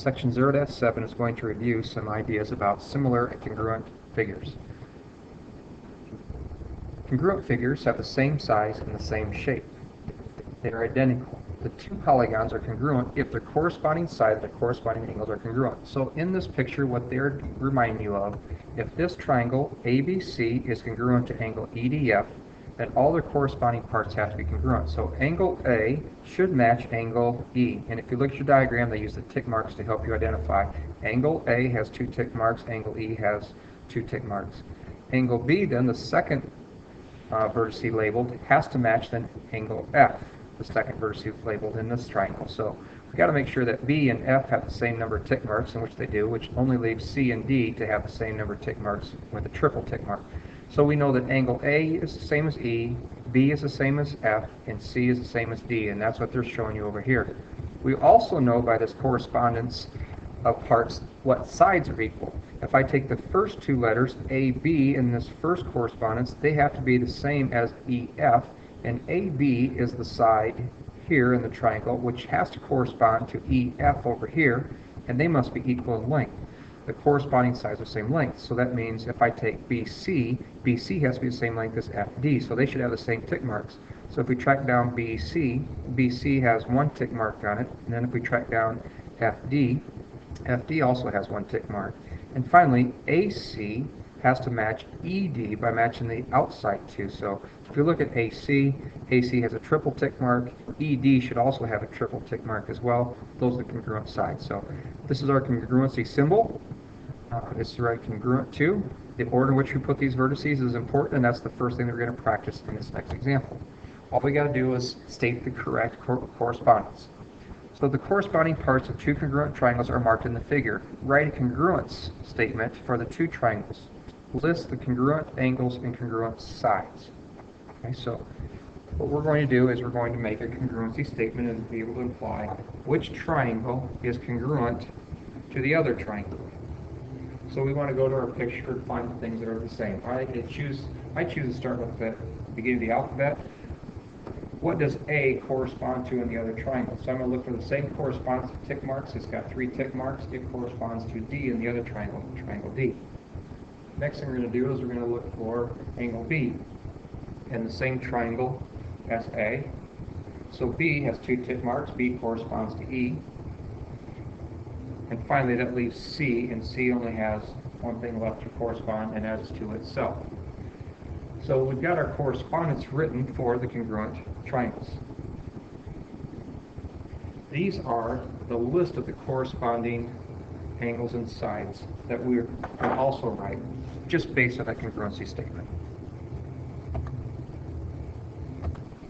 Section 0-7 is going to review some ideas about similar and congruent figures. Congruent figures have the same size and the same shape. They are identical. The two polygons are congruent if their corresponding sides and their corresponding angles are congruent. So in this picture, what they're reminding you of, if this triangle ABC is congruent to angle EDF, then all their corresponding parts have to be congruent. So angle A should match angle E. And if you look at your diagram, they use the tick marks to help you identify. Angle A has 2 tick marks, angle E has 2 tick marks. Angle B, then, the second vertice labeled, has to match then angle F, the second vertex labeled in this triangle. So we've got to make sure that B and F have the same number of tick marks, in which they do, which only leaves C and D to have the same number of tick marks with a triple tick mark. So we know that angle A is the same as E, B is the same as F, and C is the same as D, and that's what they're showing you over here. We also know by this correspondence of parts what sides are equal. If I take the first 2 letters, AB, in this first correspondence, they have to be the same as EF, and AB is the side here in the triangle, which has to correspond to EF over here, and they must be equal in length. The corresponding sides are the same length, so that means if I take BC, BC has to be the same length as FD, so they should have the same tick marks. So if we track down BC, BC has 1 tick mark on it, and then if we track down FD, FD also has 1 tick mark. And finally, AC has to match ED by matching the outside 2. So if you look at AC, AC has a triple tick mark. ED should also have a triple tick mark as well. Those are the congruent sides. So this is our congruency symbol. It's the right congruent to. The order in which we put these vertices is important, and that's the first thing that we're going to practice in this next example. All we got to do is state the correct correspondence. So the corresponding parts of 2 congruent triangles are marked in the figure. Write a congruence statement for the 2 triangles. List the congruent angles and congruent sides. Okay, so what we're going to do is we're going to make a congruency statement and be able to imply which triangle is congruent to the other triangle. So we want to go to our picture and find the things that are the same. I choose to start with the beginning of the alphabet. What does A correspond to in the other triangle? So I'm going to look for the same correspondence of tick marks. It's got 3 tick marks. It corresponds to D in the other triangle, triangle D. Next thing we're going to do is we're going to look for angle B in the same triangle as A. So B has 2 tick marks. B corresponds to E. And finally, that leaves C, and C only has 1 thing left to correspond, and that is to itself. So we've got our correspondence written for the congruent triangles. These are the list of the corresponding angles and sides that we're going to also write just based on that congruency statement.